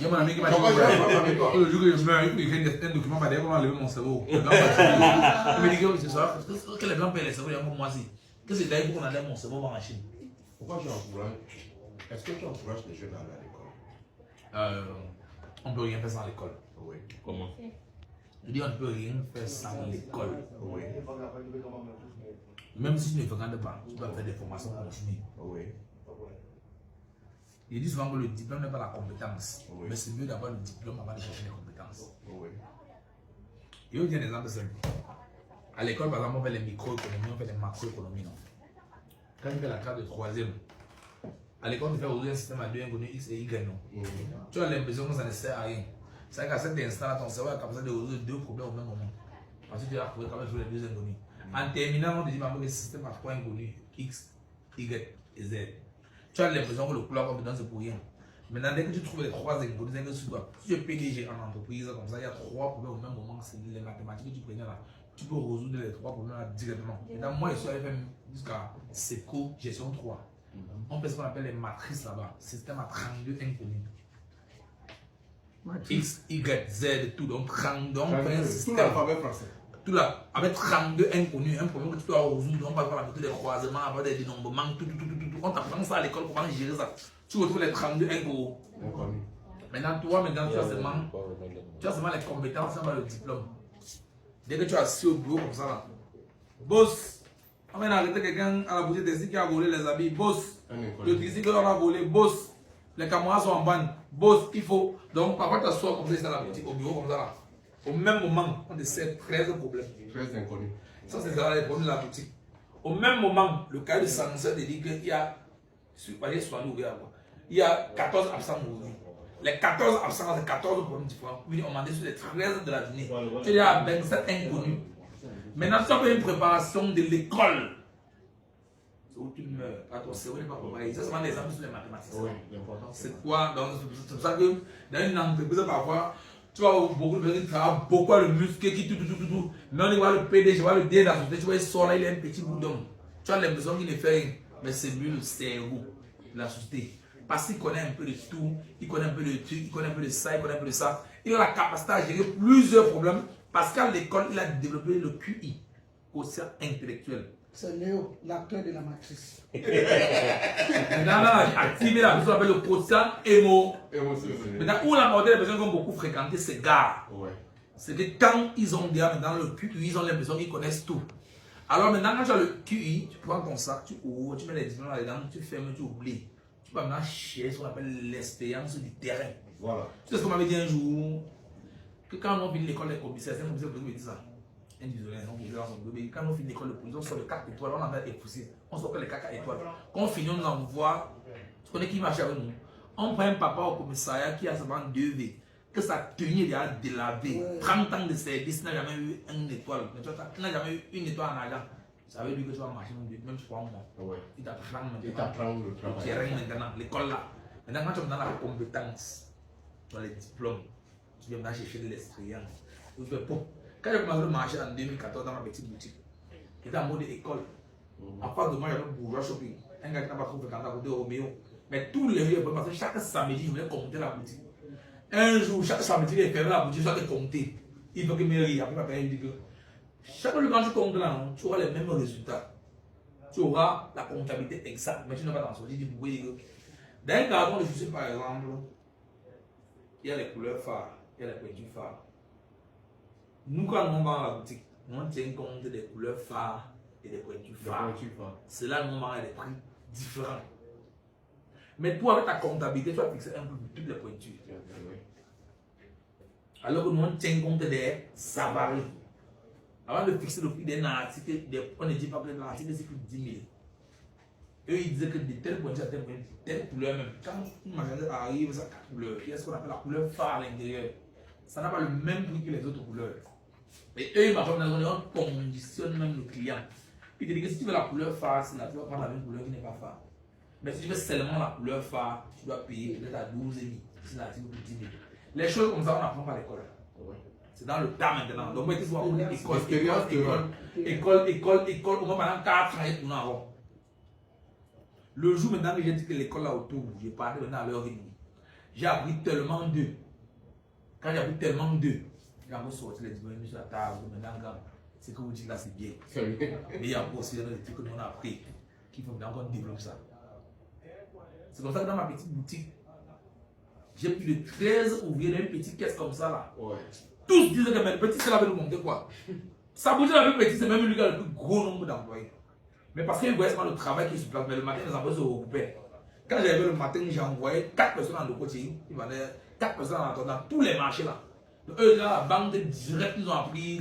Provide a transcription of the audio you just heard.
y a mon ami qui m'a dit le jour que je meurs, il écrit un document par derrière comment enlever mon cerveau. Il me dit que c'est ça, que les blancs payent les cerveaux, il y a comme moi aussi. Qu'est-ce que c'est d'ailleurs pour qu'on enlève mon cerveau en Chine? Pourquoi tu encourages? Est-ce que tu encourages les jeunes à aller à l'école? On ne peut rien faire sans l'école. Oui. Comment? Je dis on ne peut rien faire sans l'école. Oui. Même si tu ne fréquentes pas, tu dois faire des formations continues. Oui. Il dit souvent que le diplôme n'est pas la compétence, Oui. mais c'est mieux d'avoir le diplôme avant de chercher les compétences. Oui. Et on dit un exemple simple. À l'école, par exemple, on fait les microéconomies, on fait les macroéconomies. Non? Quand tu fais la classe de troisième, à l'école, tu fais aujourd'hui un système à deux inconnus X et Y. Non? Tu as l'impression que ça ne sert à rien. C'est qu'à cet instant, ton cerveau est capable de résoudre deux problèmes au même moment. Parce que tu as trouvé quand même sur les deux inconnus. En terminant, on te dit que le système a trois inconnus X, Y et Z. Tu as l'impression que le couleur compétence c'est pour rien. Maintenant, dès que tu trouves les trois inconnus, si tu es PDG en entreprise, comme ça, il y a trois problèmes au même moment, c'est les mathématiques que tu prenais là. Tu peux résoudre les trois problèmes là directement. Maintenant, moi, je suis allé faire jusqu'à SECO gestion 3. On fait ce qu'on appelle les matrices là-bas. Système à 32 inconnus. X, Y, Z, tout. Donc, 32, on fait un système. Tout l'alphabet français. Tout là, avec 32 inconnus, un problème que tu dois résoudre, on va faire la méthode des croisements, avoir des dénombrements, tout. On t'apprend ça à l'école, comment gérer ça. Tu retrouves les 32 inconnus. Maintenant, toi, tu as seulement les compétences, sans le diplôme. Dès que tu as assis au bureau comme ça, là, boss, on vient d'arrêter quelqu'un à la boutique des qui a volé les habits, boss, le tricycle on a volé, boss, les camarades sont en panne, boss, il faut. Donc, parfois, tu assois comme ça dans la boutique, au bureau comme ça, là. Au même moment, on décède 13 problèmes. 13 inconnus. Ça, c'est les problèmes de la boutique. Au même moment, le cahier de sanction dit qu'il y a, il y a 14 absents aujourd'hui. Les 14 absents, c'est 14 problèmes différents. Puis on m'a dit sur les 13 de la journée. Tu es à 27 inconnus. Maintenant, tu as fait une préparation de l'école. C'est où tu meurs. À ton cerveau n'est pas préparé. Ça, c'est un exemple sur les mathématiques. Oui, l'important. C'est quoi? C'est pour ça que dans une entreprise, parfois, tu vas beaucoup de personnes qui travaillent beaucoup le muscle, qui tout. Non, il voit le PDG, il voit le D de la société, tu vois, il sort là, il a un petit bout d'homme. Tu as l'impression qu'il ne fait rien. Mais c'est lui le cerveau de la société. Parce qu'il connaît un peu de tout, il connaît un peu de trucs, il connaît un peu de ça, il connaît un peu de ça. Il a la capacité à gérer plusieurs problèmes. Parce qu'à l'école, il a développé le QI, quotient intellectuel. C'est Léo, l'acteur de la matrice. Maintenant, activer la personne appelle le quotient Maintenant, où la majorité des personnes qui ont beaucoup fréquenté ces gars, c'est que quand ils ont déjà dans le QI, ils ont l'impression qu'ils connaissent tout. Alors maintenant, quand tu as le QI, tu prends ton sac, tu ouvres, tu mets les diplômes là-dedans, tu fermes, tu oublies. Tu vas maintenant chercher ce qu'on appelle l'expérience du terrain. Voilà. Tu sais ce qu'on m'avait dit un jour, que quand on finit l'école des commissaires, c'est un commissaire qui me dit ça. Quand on finit l'école de police, on sort le 4 étoiles, on en a époussé. On sort que les 4 étoiles. Quand on finit, on envoie. Tu connais qui marche avec nous? On prend un papa au commissariat qui a seulement 2 V. Que sa tenue est déjà délavée. 30 ans de service, n'a jamais eu une étoile. Tu n'as jamais eu une étoile en argent. Ça veut dire que tu vas marcher même 3 mois. Il t'apprend maintenant. Il t'apprend le travail. Tu es maintenant, l'école là. Maintenant, quand tu es dans la compétence, dans les diplômes, tu viens maintenant chercher de l'expérience. Quand j'ai commencé le marché en 2014 dans ma petite boutique, j'étais en mode école. À part de moi, j'avais bourgeois shopping. Un gars qui n'a pas trop fréquenté à côté de Roméo. Mais tous les jours, parce que chaque samedi, je voulais compter la boutique. Un jour, chaque samedi, il fermait la boutique, je dois compter. Il veut que me rire. Après, il dit que chaque fois que tu comptes là, tu auras les mêmes résultats. Tu auras la comptabilité exacte, mais tu n'as pas dans son lit. Dans un carton de chaussures, par exemple, il y a les couleurs phares, il y a les pointures phares. Nous, quand on va dans la boutique, on tient compte des couleurs phares et des pointures phares. C'est là que nous avons des prix différents. Mais toi, avec ta comptabilité, tu vas fixer un peu toutes les pointures. Alors que nous, on tient compte des avaries. Avant de fixer le prix d'un article, on ne dit pas que l'article c'est plus de 10 000. Eux, ils disaient que de telle pointure à telle pointure, telle couleur même. Quand une magasin arrive, ça a 4 couleurs. Il y a ce qu'on appelle la couleur phare à l'intérieur. Ça n'a pas le même prix que les autres couleurs. Et eux, ils m'appellent dans on conditionne même le client. Puis ils te disent que si tu veux la couleur phare, c'est là, tu vas prendre la même couleur qui n'est pas phare. Mais si tu veux seulement la couleur phare, tu dois payer peut-être à 12 000. C'est l'article pour 10 000. Les choses comme ça, on apprend pas à l'école. C'est dans le tas maintenant. Donc, moi, souvent, on dit école, on va pendant 4 ans et tourner avant. Le jour maintenant que j'ai dit que l'école là autour, j'ai parlé maintenant à leur rythme. J'ai appris tellement d'eux. Quand j'ai appris tellement d'eux, j'ai envie de sortir les diplômes sur la table. Maintenant, ce que vous dites là, c'est bien. Mais il y a aussi des trucs que nous on a appris qu'il faut encore développer ça. C'est comme ça que dans ma petite boutique, j'ai plus de 13 ouvriers dans une petite caisse comme ça là. Ouais. Tous disent que le petit c'est là nous monter quoi. Sa boutique la plus petite, c'est même lui qui a le plus gros nombre d'employés. Mais parce qu'il voyait seulement le travail qui est sur place, mais le matin, les employés se regroupaient. Quand j'arrivais le matin, j'ai envoyé 4 personnes dans le côté, ils vendaient 4 personnes dans tous les marchés là. Donc, eux là, la banque direct nous ont appris.